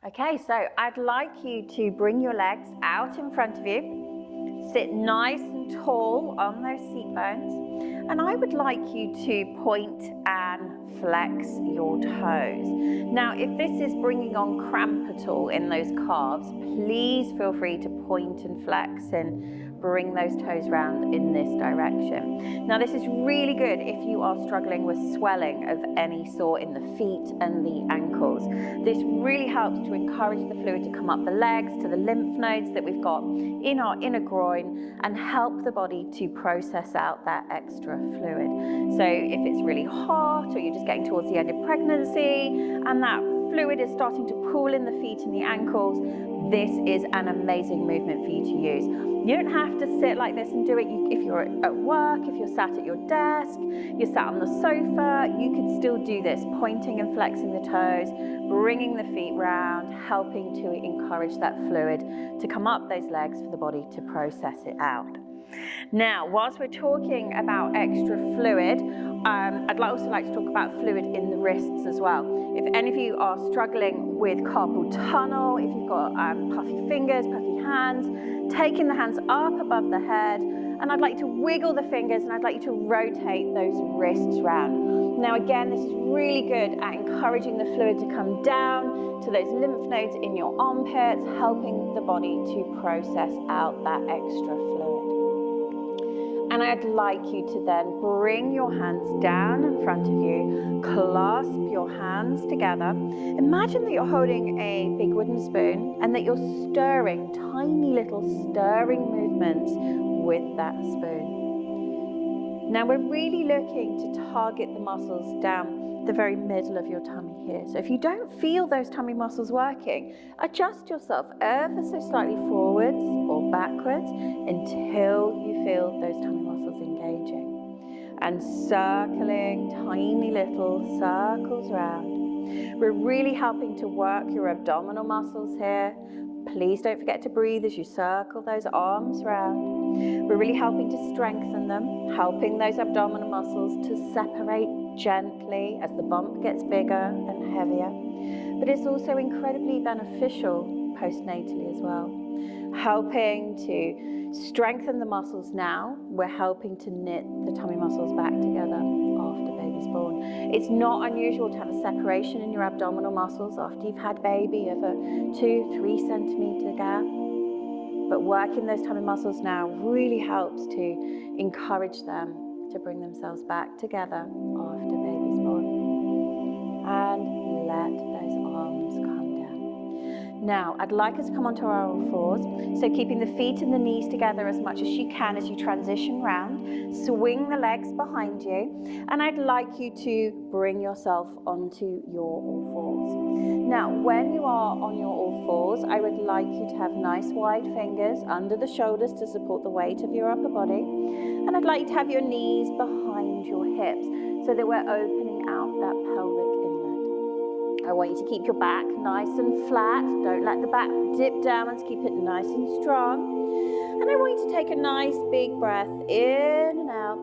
Okay, so I'd like you to bring your legs out in front of you, sit nice and tall on those seat bones, and I would like you to point and flex your toes. Now, if this is bringing on cramp at all in those calves, please feel free to point and flex and bring those toes round in this direction. Now, this is really good if you are struggling with swelling of any sort in the feet and the ankles. This really helps to encourage the fluid to come up the legs to the lymph nodes that we've got in our inner groin and help the body to process out that extra fluid. So if it's really hot or you're just getting towards the end of pregnancy and that fluid is starting to pool in the feet and the ankles, this is an amazing movement for you to use. You don't have to sit like this and do it. If you're at work, if you're sat at your desk, you're sat on the sofa, you could still do this, pointing and flexing the toes, bringing the feet round, helping to encourage that fluid to come up those legs for the body to process it out. Now, whilst we're talking about extra fluid, I'd also like to talk about fluid in the wrists as well. If any of you are struggling with carpal tunnel, if you've got puffy fingers, puffy hands, taking the hands up above the head, and I'd like you to wiggle the fingers and I'd like you to rotate those wrists round. Now again, this is really good at encouraging the fluid to come down to those lymph nodes in your armpits, helping the body to process out that extra fluid. And I'd like you to then bring your hands down in front of you, clasp your hands together. Imagine that you're holding a big wooden spoon and that you're stirring, tiny little stirring movements with that spoon. Now we're really looking to target the muscles down the very middle of your tummy here. So if you don't feel those tummy muscles working, adjust yourself ever so slightly forwards or backwards until you feel those tummy muscles engaging. And circling tiny little circles round. We're really helping to work your abdominal muscles here. Please don't forget to breathe as you circle those arms round. We're really helping to strengthen them, helping those abdominal muscles to separate gently as the bump gets bigger and heavier. But it's also incredibly beneficial postnatally as well. Helping to strengthen the muscles now, we're helping to knit the tummy muscles back together after baby's born. It's not unusual to have a separation in your abdominal muscles after you've had baby of a 2-3 centimeter gap. But working those tummy muscles now really helps to encourage them to bring themselves back together after baby's born. And let those arms come down. Now, I'd like us to come onto our all fours. So keeping the feet and the knees together as much as you can as you transition round. Swing the legs behind you. And I'd like you to bring yourself onto your all fours. Now, when you are on your all fours, I would like you to have nice wide fingers under the shoulders to support the weight of your upper body. And I'd like you to have your knees behind your hips so that we're opening out that pelvic inlet. I want you to keep your back nice and flat. Don't let the back dip down, and keep it nice and strong. And I want you to take a nice big breath in and out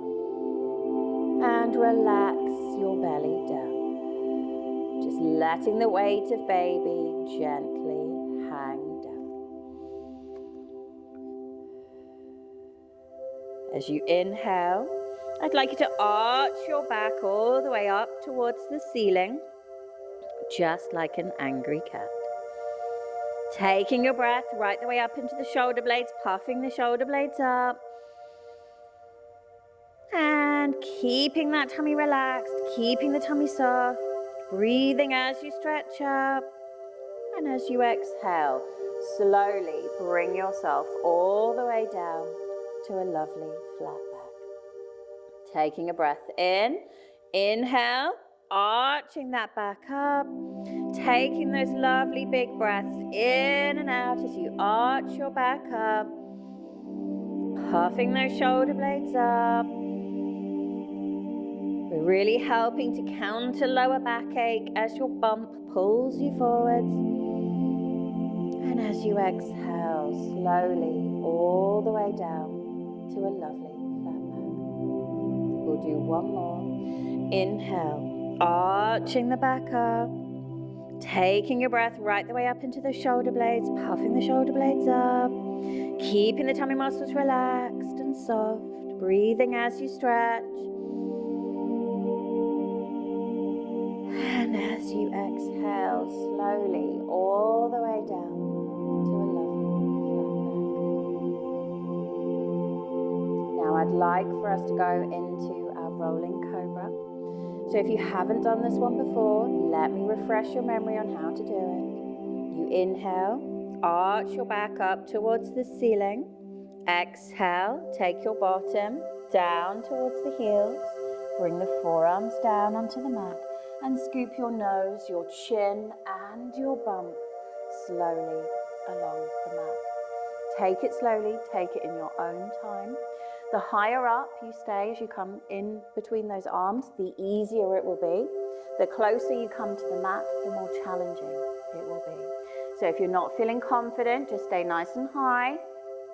and relax your belly down. Just letting the weight of baby gently hang down. As you inhale, I'd like you to arch your back all the way up towards the ceiling, just like an angry cat. Taking your breath right the way up into the shoulder blades, puffing the shoulder blades up. And keeping that tummy relaxed, keeping the tummy soft. Breathing as you stretch up. And as you exhale, slowly bring yourself all the way down to a lovely flat back. Taking a breath in, inhale, arching that back up. Taking those lovely big breaths in and out as you arch your back up. Puffing those shoulder blades up. We're really helping to counter lower backache as your bump pulls you forwards. And as you exhale, slowly all the way down to a lovely flat back. We'll do one more. Inhale, arching the back up. Taking your breath right the way up into the shoulder blades, puffing the shoulder blades up, keeping the tummy muscles relaxed and soft, breathing as you stretch. And as you exhale slowly all the way down to a lovely flat back. Now I'd like for us to go into our rolling cobra. So if you haven't done this one before, let me refresh your memory on how to do it. You inhale, arch your back up towards the ceiling. Exhale, take your bottom down towards the heels. Bring the forearms down onto the mat and scoop your nose, your chin and your bump slowly along the mat. Take it slowly, take it in your own time. The higher up you stay as you come in between those arms, the easier it will be. The closer you come to the mat, the more challenging it will be. So if you're not feeling confident, just stay nice and high.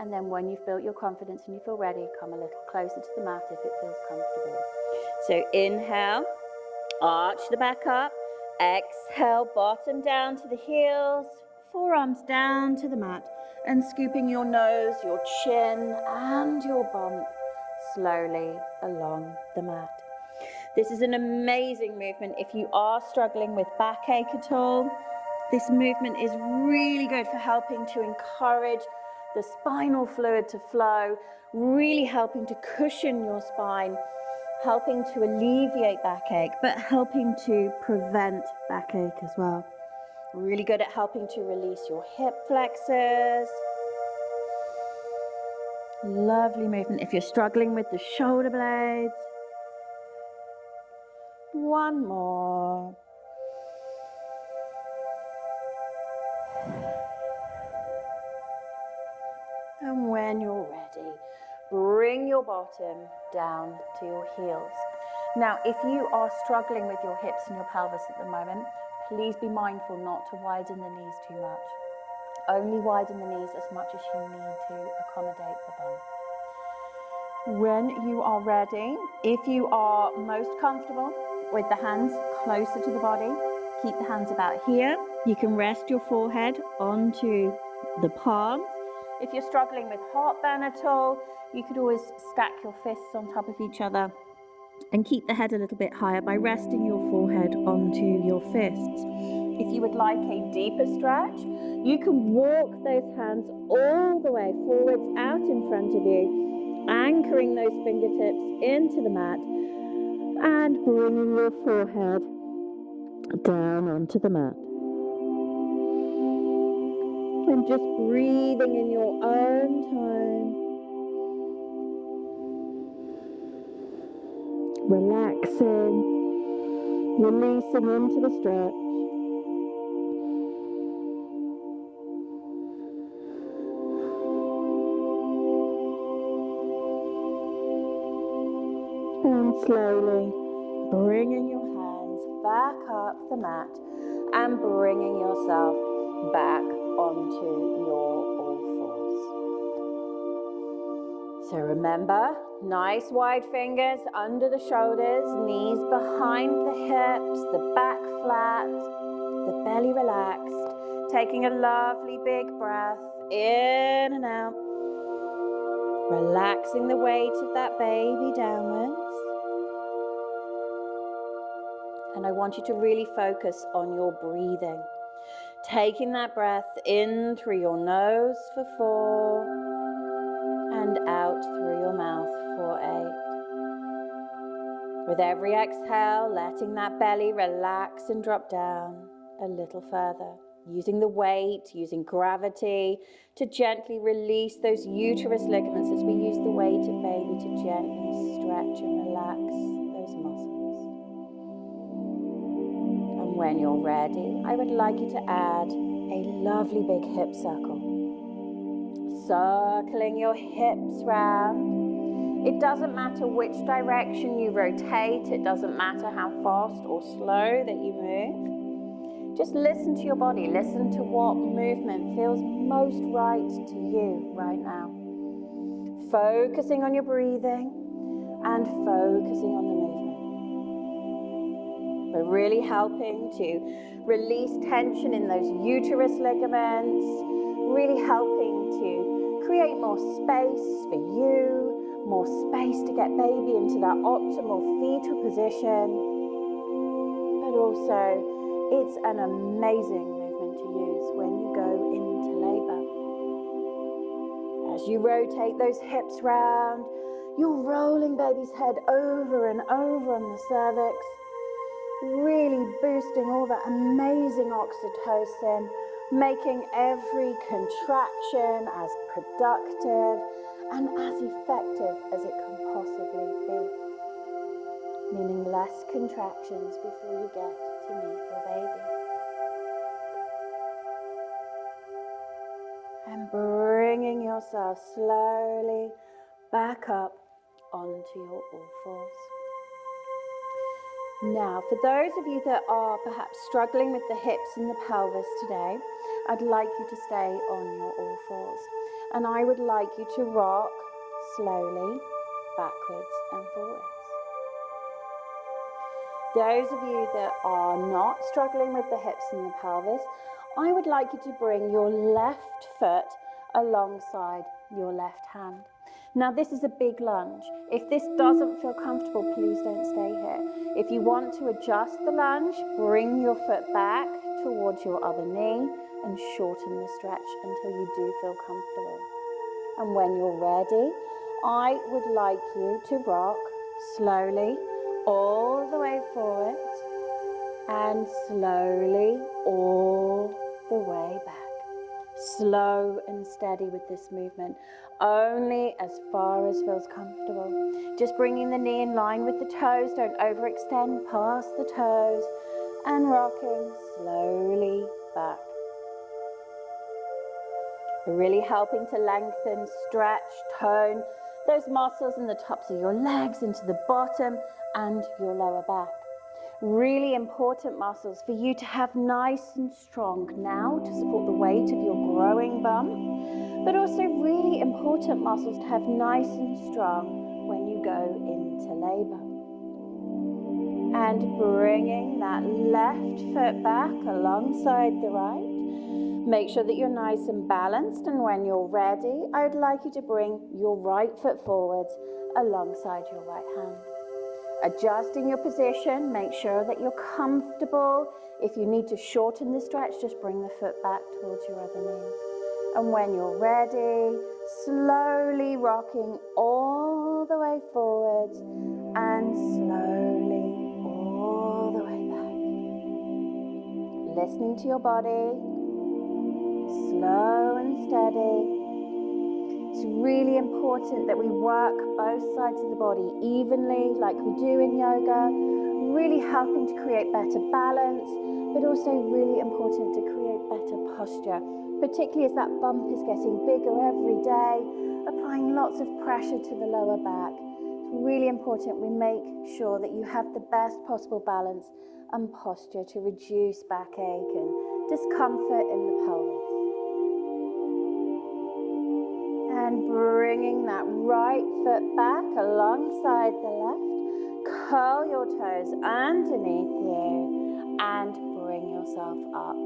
And then when you've built your confidence and you feel ready, come a little closer to the mat if it feels comfortable. So inhale, arch the back up. Exhale, bottom down to the heels, forearms down to the mat. And scooping your nose, your chin and your bump slowly along the mat. This is an amazing movement if you are struggling with backache at all. This movement is really good for helping to encourage the spinal fluid to flow, really helping to cushion your spine, helping to alleviate backache, but helping to prevent backache as well. Really good at helping to release your hip flexors. Lovely movement if you're struggling with the shoulder blades. One more. And when you're ready, bring your bottom down to your heels. Now, if you are struggling with your hips and your pelvis at the moment, please be mindful not to widen the knees too much. Only widen the knees as much as you need to accommodate the bump. When you are ready, if you are most comfortable with the hands closer to the body, keep the hands about here. You can rest your forehead onto the palms. If you're struggling with heartburn at all, you could always stack your fists on top of each other and keep the head a little bit higher by resting your forehead onto your fists. If you would like a deeper stretch, you can walk those hands all the way forwards out in front of you, anchoring those fingertips into the mat and bringing your forehead down onto the mat. And just breathing in your own time. Relaxing, releasing into the stretch. And slowly bringing your hands back up the mat and bringing yourself back onto your all fours. So remember, nice wide fingers under the shoulders, knees behind the hips, the back flat, the belly relaxed. Taking a lovely big breath in and out. Relaxing the weight of that baby downwards. And I want you to really focus on your breathing. Taking that breath in through your nose for 4 and out through your mouth for 8. With every exhale, letting that belly relax and drop down a little further. Using the weight, using gravity to gently release those uterus ligaments as we use the weight of baby to gently stretch and relax those muscles. And when you're ready, I would like you to add a lovely big hip circle. Circling your hips round. It doesn't matter which direction you rotate, it doesn't matter how fast or slow that you move. Just listen to your body, listen to what movement feels most right to you right now. Focusing on your breathing and focusing on the movement. We're really helping to release tension in those uterus ligaments, really helping to create more space for you, more space to get baby into that optimal fetal position. But also, it's an amazing movement to use when you go into labor. As you rotate those hips round, you're rolling baby's head over and over on the cervix, really boosting all that amazing oxytocin, making every contraction as productive and as effective as it can possibly be. Meaning less contractions before you get to meet your baby. And bringing yourself slowly back up onto your all fours. Now, for those of you that are perhaps struggling with the hips and the pelvis today, I'd like you to stay on your all fours. And I would like you to rock slowly backwards and forwards. Those of you that are not struggling with the hips and the pelvis, I would like you to bring your left foot alongside your left hand. Now this is a big lunge. If this doesn't feel comfortable, please don't stay here. If you want to adjust the lunge, bring your foot back towards your other knee and shorten the stretch until you do feel comfortable. And when you're ready, I would like you to rock slowly all the way forward and slowly all the way back. Slow and steady with this movement, only as far as feels comfortable. Just bringing the knee in line with the toes, don't overextend past the toes, and rocking slowly back. Really helping to lengthen, stretch, tone those muscles in the tops of your legs into the bottom and your lower back. Really important muscles for you to have nice and strong now to support the weight of your growing bum, but also really important muscles to have nice and strong when you go into labor. And bringing that left foot back alongside the right. Make sure that you're nice and balanced, and when you're ready, I would like you to bring your right foot forwards alongside your right hand. Adjusting your position, make sure that you're comfortable. If you need to shorten the stretch, just bring the foot back towards your other knee. And when you're ready, slowly rocking all the way forwards and slowly all the way back. Listening to your body, slow and steady. It's really important that we work both sides of the body evenly, like we do in yoga, really helping to create better balance, but also really important to create better posture, particularly as that bump is getting bigger every day, applying lots of pressure to the lower back. It's really important we make sure that you have the best possible balance and posture to reduce backache and discomfort in the pelvis. And bringing that right foot back alongside the left. Curl your toes underneath you and bring yourself up